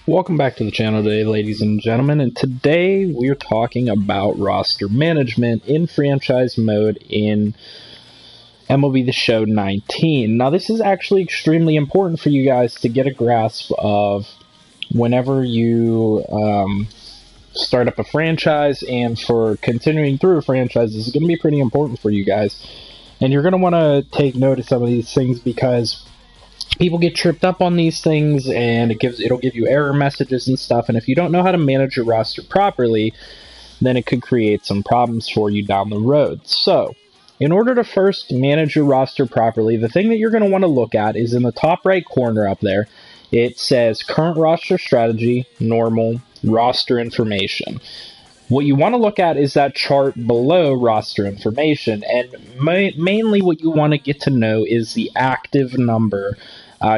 Welcome back to the channel today, ladies and gentlemen, and today we're talking about roster management in franchise mode in MLB The Show 19. Now, this is actually extremely important for you guys to get a grasp of whenever you start up a franchise, and for continuing through a franchise. This is going to be pretty important for you guys, and you're going to want to take note of some of these things because people get tripped up on these things, and it'll give you error messages and stuff. And if you don't know how to manage your roster properly, then it could create some problems for you down the road. So, in order to first manage your roster properly, the thing that you're going to want to look at is in the top right corner up there. It says current roster strategy, normal, roster information. What you want to look at is that chart below roster information, and mainly what you want to get to know is the active number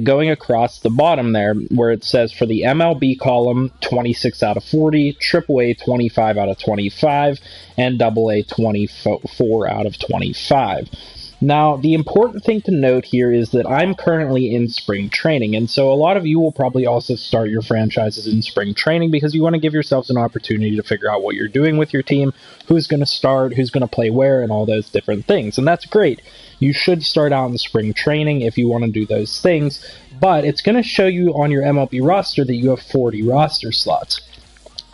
going across the bottom there, where it says for the MLB column 26 out of 40, AAA 25 out of 25, and AA 24 out of 25. Now, the important thing to note here is that I'm currently in spring training, and so a lot of you will probably also start your franchises in spring training because you want to give yourselves an opportunity to figure out what you're doing with your team, who's going to start, who's going to play where, and all those different things. And that's great. You should start out in spring training if you want to do those things, but it's going to show you on your MLB roster that you have 40 roster slots.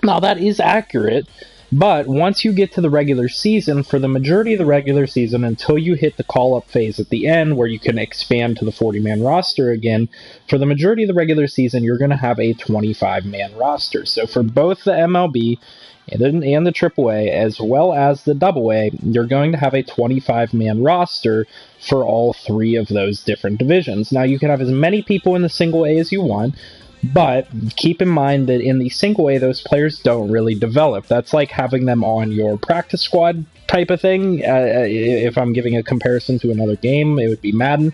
Now, that is accurate. But once you get to the regular season, for the majority of the regular season, until you hit the call-up phase at the end where you can expand to the 40-man roster again, for the majority of the regular season, you're going to have a 25-man roster. So for both the MLB and the AAA, as well as the AA, you're going to have a 25-man roster for all three of those different divisions. Now, you can have as many people in the single A as you want, but keep in mind that in the single A, those players don't really develop. That's like having them on your practice squad type of thing. If I'm giving a comparison to another game, it would be Madden.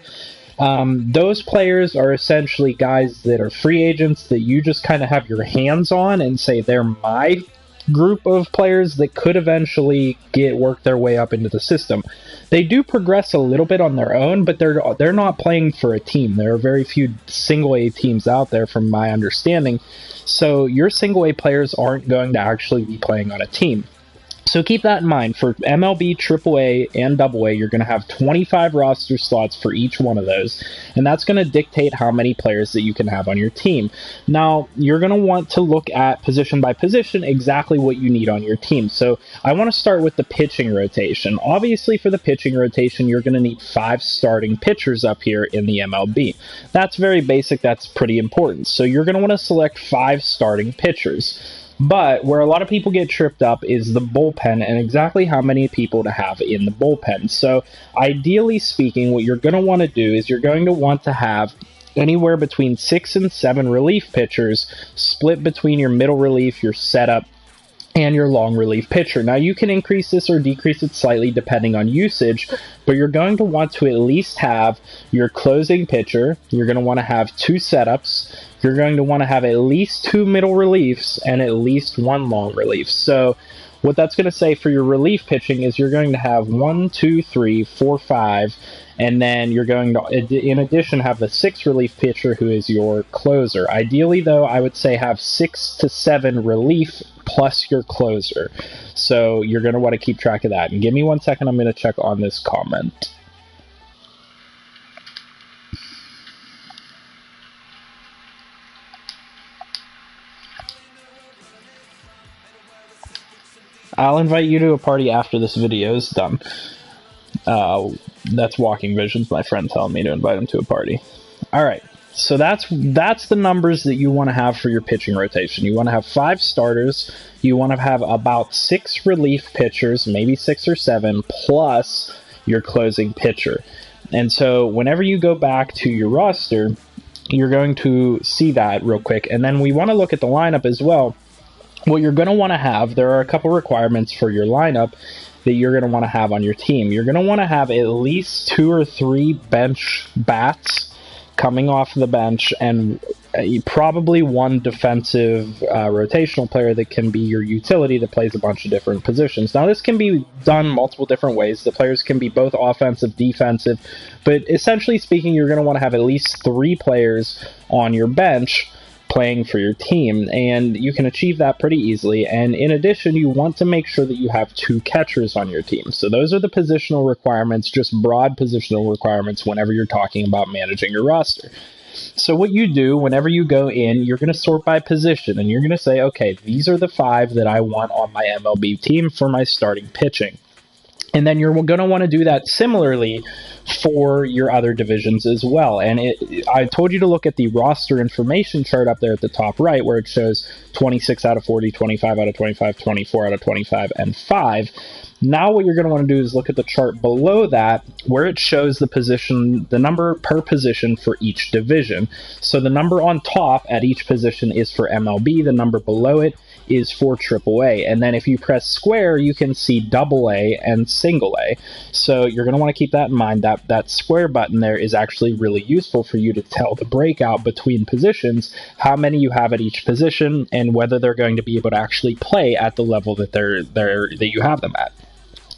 Those players are essentially guys that are free agents that you just kind of have your hands on and say they're my group of players that could eventually work their way up into the system. They do progress a little bit on their own, but they're not playing for a team. There are very few single A teams out there from my understanding. So your single A players aren't going to actually be playing on a team. So keep that in mind. For MLB, AAA, and AA, you're going to have 25 roster slots for each one of those, and that's going to dictate how many players that you can have on your team. Now, you're going to want to look at position by position exactly what you need on your team. So I want to start with the pitching rotation. Obviously, for the pitching rotation, you're going to need 5 starting pitchers up here in the MLB. That's very basic. That's pretty important. So you're going to want to select 5 starting pitchers. But where a lot of people get tripped up is the bullpen and exactly how many people to have in the bullpen. So ideally speaking, what you're going to want to do is you're going to want to have anywhere between 6 and 7 relief pitchers split between your middle relief, your setup, and your long relief pitcher. Now, you can increase this or decrease it slightly depending on usage, but you're going to want to at least have your closing pitcher. You're going to want to have 2 setups. You're going to want to have at least 2 middle reliefs and at least 1 long relief. So what that's going to say for your relief pitching is you're going to have 1, 2, 3, 4, 5, and then you're going to, in addition, have the 6th relief pitcher who is your closer. Ideally, though, I would say have 6 to 7 relief plus your closer. So you're going to want to keep track of that. And give me 1 second, I'm going to check on this comment. I'll invite you to a party after this video is done. That's Walking Visions, my friend telling me to invite him to a party. Alright, so that's the numbers that you want to have for your pitching rotation. You want to have 5 starters, you want to have about 6 relief pitchers, maybe 6 or 7, plus your closing pitcher. And so whenever you go back to your roster, you're going to see that real quick. And then we want to look at the lineup as well. What you're going to want to have, there are a couple requirements for your lineup that you're going to want to have on your team. You're going to want to have at least 2 or 3 bench bats coming off the bench, and probably 1 defensive rotational player that can be your utility that plays a bunch of different positions. Now, this can be done multiple different ways. The players can be both offensive, defensive, but essentially speaking, you're going to want to have at least 3 players on your bench playing for your team, and you can achieve that pretty easily. And in addition, you want to make sure that you have 2 catchers on your team. So those are the positional requirements, just broad positional requirements whenever you're talking about managing your roster. So what you do whenever you go in, you're going to sort by position, and you're going to say, okay, these are the 5 that I want on my MLB team for my starting pitching. And then you're going to want to do that similarly for your other divisions as well. And I told you to look at the roster information chart up there at the top right, where it shows 26 out of 40, 25 out of 25, 24 out of 25, and 5. Now what you're going to want to do is look at the chart below that, where it shows the position, the number per position for each division. So the number on top at each position is for MLB, the number below it is for AAA. And then if you press square, you can see AA and single A. So you're going to want to keep that in mind. That square button there is actually really useful for you to tell the breakout between positions, how many you have at each position, and whether they're going to be able to actually play at the level that that you have them at.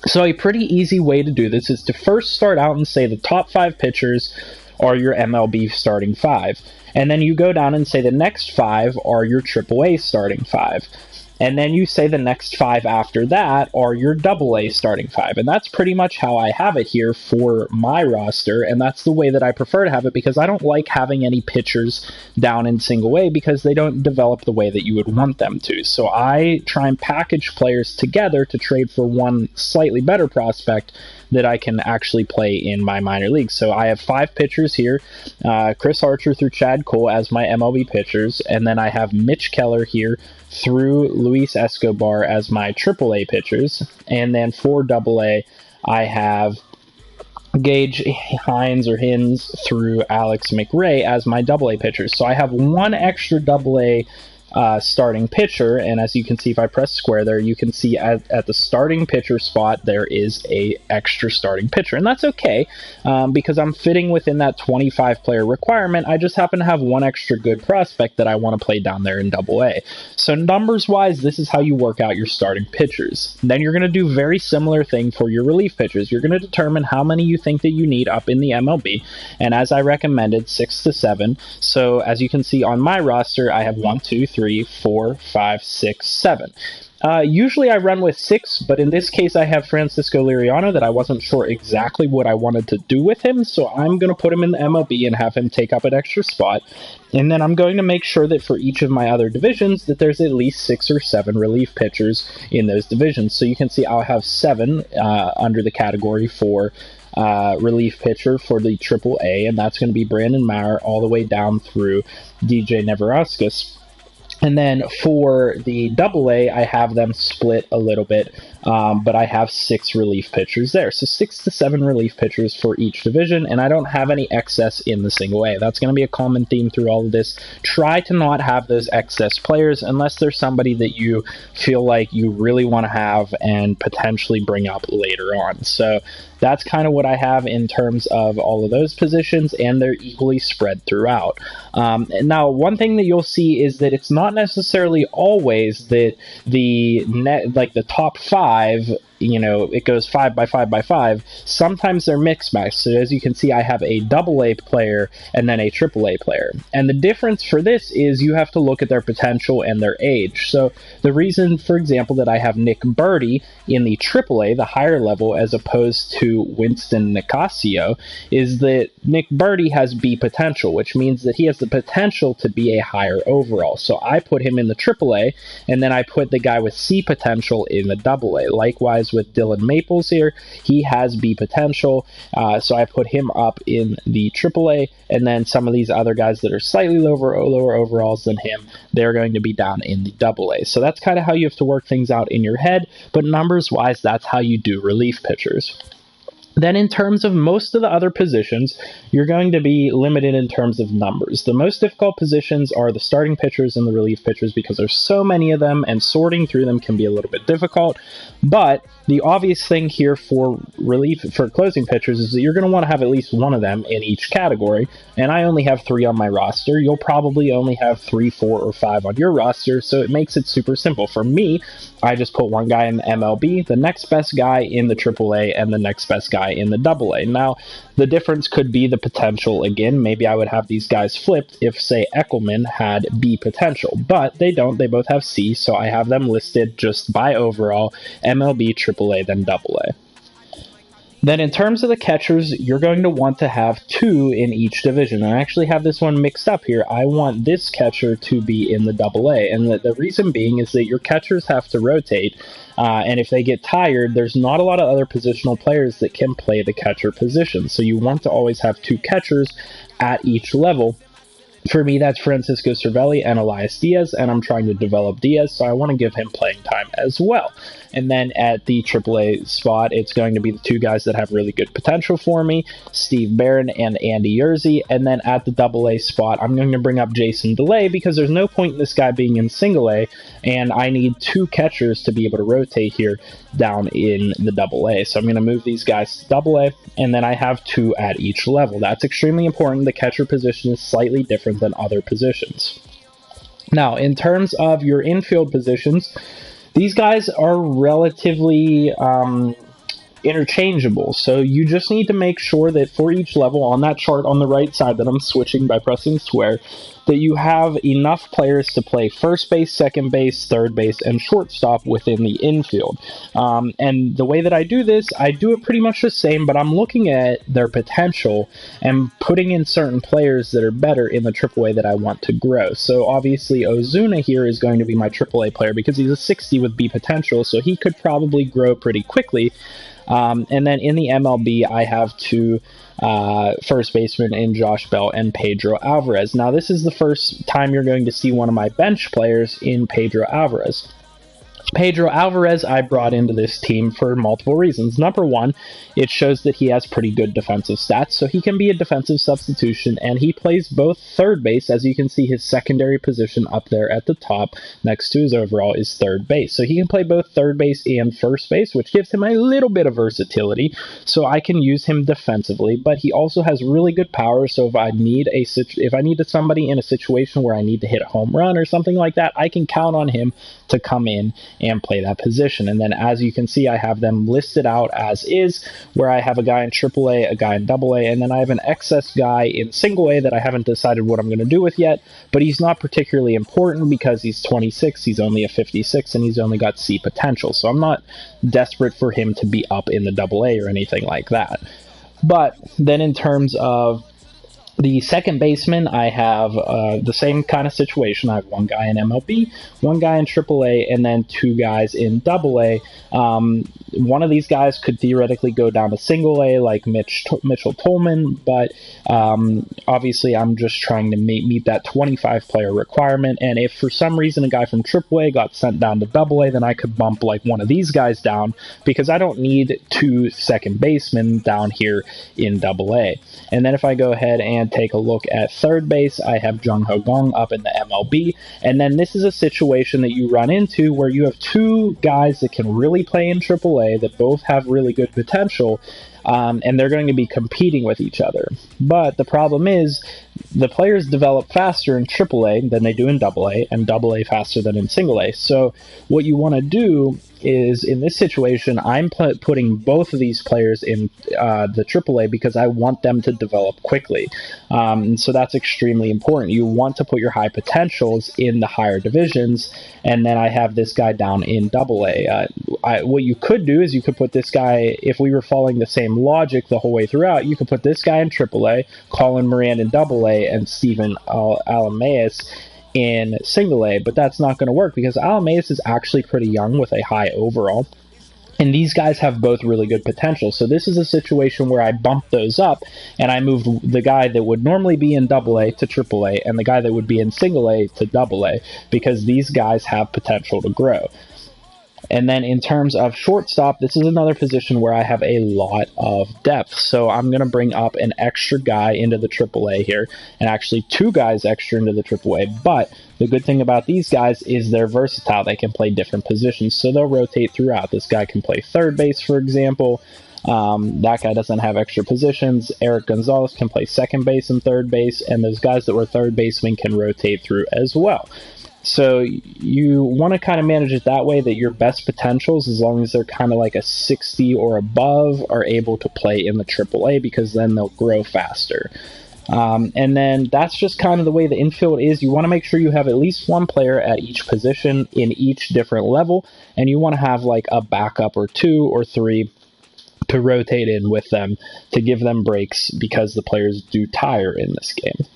So a pretty easy way to do this is to first start out and say the top 5 pitchers are your MLB starting 5. And then you go down and say the next 5 are your AAA starting 5. And then you say the next 5 after that are your AA starting 5. And that's pretty much how I have it here for my roster. And that's the way that I prefer to have it, because I don't like having any pitchers down in single A because they don't develop the way that you would want them to. So I try and package players together to trade for one slightly better prospect that I can actually play in my minor leagues. So I have 5 pitchers here, Chris Archer through Chad Cole as my MLB pitchers, and then I have Mitch Keller here through Luis Escobar as my AAA pitchers, and then for AA, I have Gage Hines or Hins through Alex McRae as my AA pitchers. So I have one extra AA starting pitcher, and as you can see, if I press square there, you can see at the starting pitcher spot there is a extra starting pitcher, and that's okay because I'm fitting within that 25 player requirement. I just happen to have one extra good prospect that I want to play down there in AA. So numbers wise, this is how you work out your starting pitchers. Then you're going to do very similar thing for your relief pitchers. You're going to determine how many you think that you need up in the MLB, and as I recommended, 6 to 7. So as you can see on my roster, I have 1, 2, 3, 4, 5, 6, 7. Usually I run with 6, but in this case I have Francisco Liriano that I wasn't sure exactly what I wanted to do with him, so I'm going to put him in the MLB and have him take up an extra spot. And then I'm going to make sure that for each of my other divisions that there's at least 6 or 7 relief pitchers in those divisions. So you can see I'll have 7 under the category for relief pitcher for the AAA, and that's going to be Brandon Maurer all the way down through DJ Neverauskas. And then for the AA, I have them split a little bit, but I have 6 relief pitchers there. So 6 to 7 relief pitchers for each division, and I don't have any excess in the single A. That's going to be a common theme through all of this. Try to not have those excess players unless there's somebody that you feel like you really want to have and potentially bring up later on. So that's kind of what I have in terms of all of those positions, and they're equally spread throughout. And now, one thing that you'll see is that it's not necessarily always that the top 5, you know, it goes 5 by 5 by 5. Sometimes they're mixed match. So as you can see, I have a AA player and then a AAA player. And the difference for this is you have to look at their potential and their age. So the reason, for example, that I have Nick Birdie in the AAA, the higher level, as opposed to Winston Nicasio, is that Nick Birdie has B potential, which means that he has the potential to be a higher overall. So I put him in the AAA, and then I put the guy with C potential in the AA. Likewise with Dylan Maples here, he has B potential, so I put him up in the AAA, and then some of these other guys that are slightly lower overalls than him, they're going to be down in the AA. So that's kind of how you have to work things out in your head, but numbers wise, that's how you do relief pitchers. Then in terms of most of the other positions, you're going to be limited in terms of numbers. The most difficult positions are the starting pitchers and the relief pitchers because there's so many of them, and sorting through them can be a little bit difficult. But the obvious thing here for closing pitchers is that you're going to want to have at least one of them in each category, and I only have 3 on my roster. You'll probably only have 3, 4, or 5 on your roster, so it makes it super simple. For me, I just put one guy in the MLB, the next best guy in the AAA, and the next best guy guy in the AA. Now, the difference could be the potential again. Maybe I would have these guys flipped if, say, Eckelman had B potential, but they don't. They both have C, so I have them listed just by overall, MLB, AAA, then AA. Then in terms of the catchers, you're going to want to have 2 in each division. I actually have this one mixed up here. I want this catcher to be in the AA, and the reason being is that your catchers have to rotate, and if they get tired, there's not a lot of other positional players that can play the catcher position. So you want to always have 2 catchers at each level. For me, that's Francisco Cervelli and Elias Diaz, and I'm trying to develop Diaz, so I want to give him playing time as well. And then at the AAA spot, it's going to be the 2 guys that have really good potential for me, Steve Barron and Andy Yerzy. And then at the AA spot, I'm going to bring up Jason DeLay because there's no point in this guy being in single A, and I need 2 catchers to be able to rotate here down in the AA. So I'm going to move these guys to AA, and then I have 2 at each level. That's extremely important. The catcher position is slightly different than other positions. Now, in terms of your infield positions, these guys are relatively interchangeable, so you just need to make sure that for each level on that chart on the right side that I'm switching by pressing square, that you have enough players to play first base, second base, third base, and shortstop within the infield. And the way that I do this, I do it pretty much the same, but I'm looking at their potential and putting in certain players that are better in the AAA that I want to grow. So obviously Ozuna here is going to be my AAA player because he's a 60 with B potential, so he could probably grow pretty quickly. And then in the MLB, I have 2 first basemen in Josh Bell and Pedro Alvarez. Now, this is the first time you're going to see one of my bench players in Pedro Alvarez. Pedro Alvarez I brought into this team for multiple reasons. Number one, it shows that he has pretty good defensive stats, so he can be a defensive substitution, and he plays both third base. As you can see, his secondary position up there at the top next to his overall is third base. So he can play both third base and first base, which gives him a little bit of versatility, so I can use him defensively, but he also has really good power, so if I need somebody in a situation where I need to hit a home run or something like that, I can count on him to come in and play that position. And then as you can see, I have them listed out as is, where I have a guy in AAA, a guy in AA, and then I have an excess guy in single A that I haven't decided what I'm going to do with yet, but he's not particularly important because he's 26, he's only a 56, and he's only got C potential, so I'm not desperate for him to be up in the AA or anything like that. But then in terms of the second baseman, I have the same kind of situation. I have 1 guy in MLB, 1 guy in AAA, and then 2 guys in AA. One of these guys could theoretically go down to single A like Mitchell Tolman, but obviously I'm just trying to meet that 25-player requirement, and if for some reason a guy from AAA got sent down to AA, then I could bump like one of these guys down because I don't need 2 second basemen down here in AA. And then if I go ahead and take a look at third base, I have Jung Ho Gong up in the MLB, and then this is a situation that you run into where you have 2 guys that can really play in AAA that both have really good potential, and they're going to be competing with each other. But the problem is the players develop faster in AAA than they do in AA, and AA faster than in single A. So what you want to do is, in this situation, I'm putting both of these players in the AAA because I want them to develop quickly. And so that's extremely important. You want to put your high potentials in the higher divisions, and then I have this guy down in AA. What you could do is you could put this guy, if we were following the same logic the whole way throughout, you could put this guy in AAA, Colin Moran in AA, and Steven Alamaeus in single A, but that's not going to work because Alamaeus is actually pretty young with a high overall, and these guys have both really good potential. So this is a situation where I bump those up, and I move the guy that would normally be in AA to AAA, and the guy that would be in single A to AA, because these guys have potential to grow. And then in terms of shortstop, this is another position where I have a lot of depth. So I'm going to bring up an extra guy into the AAA here, and actually 2 guys extra into the AAA. But the good thing about these guys is they're versatile. They can play different positions, so they'll rotate throughout. This guy can play third base, for example. That guy doesn't have extra positions. Eric Gonzalez can play second base and third base, and those guys that were third basemen can rotate through as well. So you want to kind of manage it that way, that your best potentials, as long as they're kind of like a 60 or above, are able to play in the AAA, because then they'll grow faster. And then that's just kind of the way the infield is. You want to make sure you have at least one player at each position in each different level, and you want to have like a backup or 2 or 3 to rotate in with them to give them breaks, because the players do tire in this game.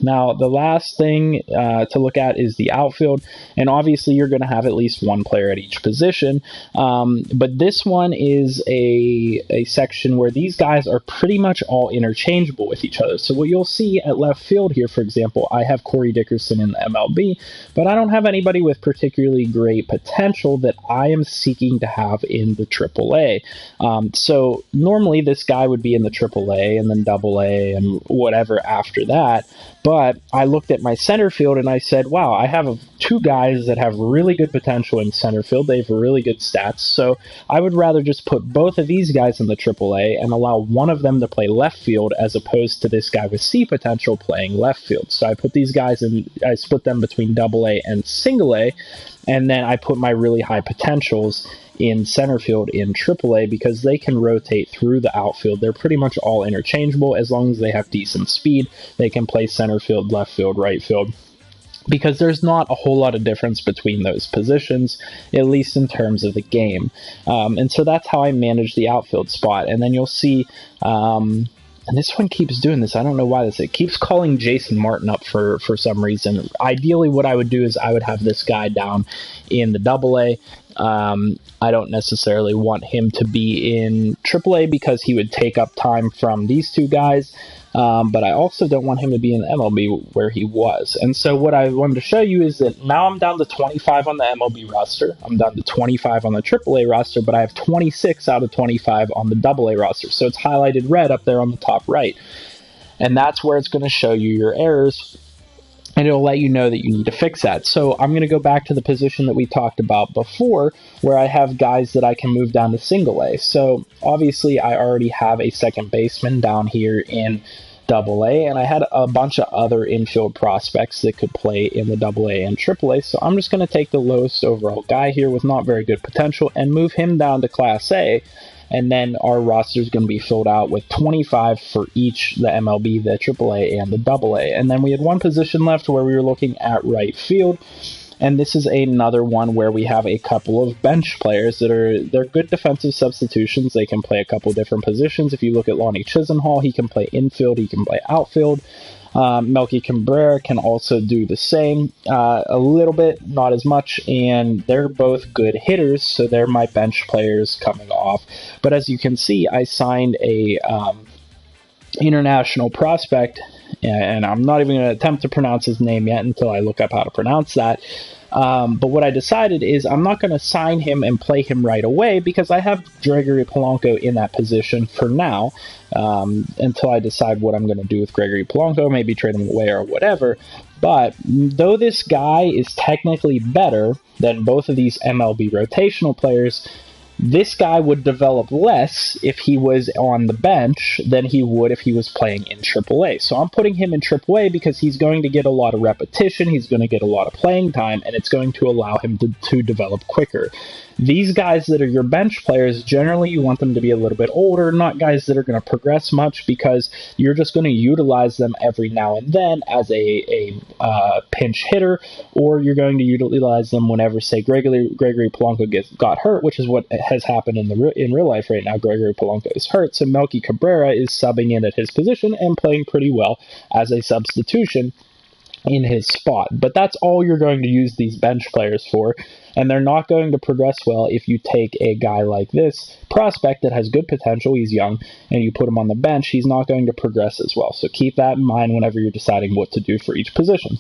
Now, the last thing to look at is the outfield, and obviously you're going to have at least one player at each position, but this one is a section where these guys are pretty much all interchangeable with each other. So what you'll see at left field here, for example, I have Corey Dickerson in the MLB, but I don't have anybody with particularly great potential that I am seeking to have in the AAA. So normally this guy would be in the AAA and then AA and whatever after that. But I looked at my center field and I said, wow, I have 2 guys that have really good potential in center field. They have really good stats. So I would rather just put both of these guys in the AAA and allow one of them to play left field, as opposed to this guy with C potential playing left field. So I put these guys in, I split them between AA and single A, and then I put my really high potentials in center field in AAA, because they can rotate through the outfield. They're pretty much all interchangeable. As long as they have decent speed, they can play center field, left field, right field, because there's not a whole lot of difference between those positions, at least in terms of the game. And so that's how I manage the outfield spot. And then you'll see, and this one keeps doing this. I don't know why it keeps calling Jason Martin up for some reason. Ideally, what I would do is I would have this guy down in the AA. I don't necessarily want him to be in AAA, because he would take up time from these 2 guys. But I also don't want him to be in the MLB where he was. And so what I wanted to show you is that now I'm down to 25 on the MLB roster. I'm down to 25 on the AAA roster, but I have 26 out of 25 on the AA roster. So it's highlighted red up there on the top right. And that's where it's going to show you your errors, and it'll let you know that you need to fix that. So I'm going to go back to the position that we talked about before, where I have guys that I can move down to single A. So obviously I already have a second baseman down here in AA, and I had a bunch of other infield prospects that could play in the AA and AAA. So I'm just going to take the lowest overall guy here with not very good potential and move him down to Class A. And then our roster is going to be filled out with 25 for each, the MLB, the AAA, and the AA. And then we had one position left where we were looking at right field. And this is another one where we have a couple of bench players they're good defensive substitutions. They can play a couple different positions. If you look at Lonnie Chisenhall, he can play infield, he can play outfield. Melky Cabrera can also do the same, a little bit, not as much, and they're both good hitters, so they're my bench players coming off. But as you can see, I signed a international prospect, and I'm not even going to attempt to pronounce his name yet until I look up how to pronounce that. But what I decided is I'm not going to sign him and play him right away, because I have Gregory Polanco in that position for now, until I decide what I'm going to do with Gregory Polanco, maybe trade him away or whatever. But though this guy is technically better than both of these MLB rotational players, this guy would develop less if he was on the bench than he would if he was playing in AAA. So I'm putting him in AAA because he's going to get a lot of repetition, he's going to get a lot of playing time, and it's going to allow him to develop quicker. These guys that are your bench players, generally you want them to be a little bit older, not guys that are going to progress much, because you're just going to utilize them every now and then as a pinch hitter, or you're going to utilize them whenever, say, Gregory Polanco got hurt, which is what has happened in real life right now. Gregory Polanco is hurt, so Melky Cabrera is subbing in at his position and playing pretty well as a substitution in his spot. But that's all you're going to use these bench players for, and they're not going to progress well if you take a guy like this prospect that has good potential, he's young, and you put him on the bench, he's not going to progress as well. So keep that in mind whenever you're deciding what to do for each position.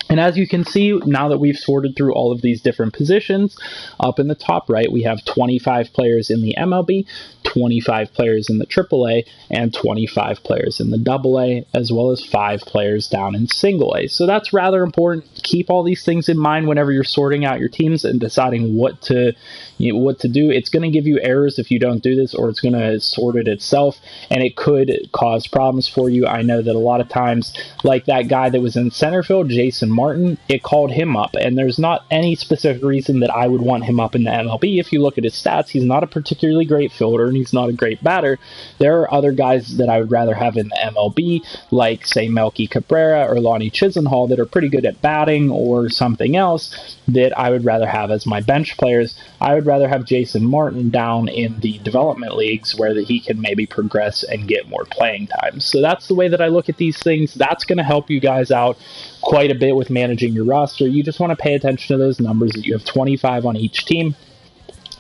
And as you can see, now that we've sorted through all of these different positions, up in the top right, we have 25 players in the MLB, 25 players in the AAA, and 25 players in the AA, as well as 5 players down in single A. So that's rather important. Keep all these things in mind whenever you're sorting out your teams and deciding what to do. It's going to give you errors if you don't do this, or it's going to sort it itself, and it could cause problems for you. I know that a lot of times, like that guy that was in center field, Jason Jason Martin, it called him up. And there's not any specific reason that I would want him up in the MLB. If you look at his stats, he's not a particularly great fielder and he's not a great batter. There are other guys that I would rather have in the MLB, like, say, Melky Cabrera or Lonnie Chisenhall, that are pretty good at batting or something else that I would rather have as my bench players. I would rather have Jason Martin down in the development leagues where that he can maybe progress and get more playing time. So that's the way that I look at these things. That's going to help you guys out quite a bit with managing your roster. You just want to pay attention to those numbers, that you have 25 on each team.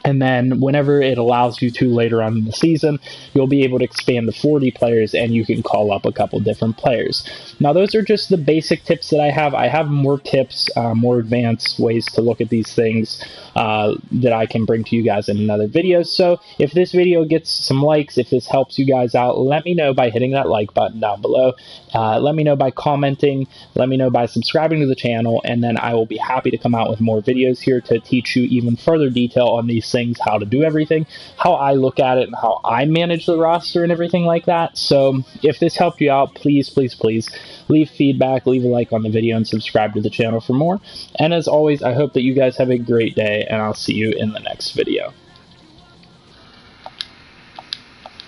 And then whenever it allows you to later on in the season, you'll be able to expand to 40 players and you can call up a couple different players. Now, those are just the basic tips that I have. I have more tips, more advanced ways to look at these things that I can bring to you guys in another video. So if this video gets some likes, if this helps you guys out, let me know by hitting that like button down below. Let me know by commenting. Let me know by subscribing to the channel. And then I will be happy to come out with more videos here to teach you even further detail on these things, how to do everything, how I look at it, and how I manage the roster and everything like that. So if this helped you out, please, please, please leave feedback, leave a like on the video, and subscribe to the channel for more. And as always, I hope that you guys have a great day, and I'll see you in the next video.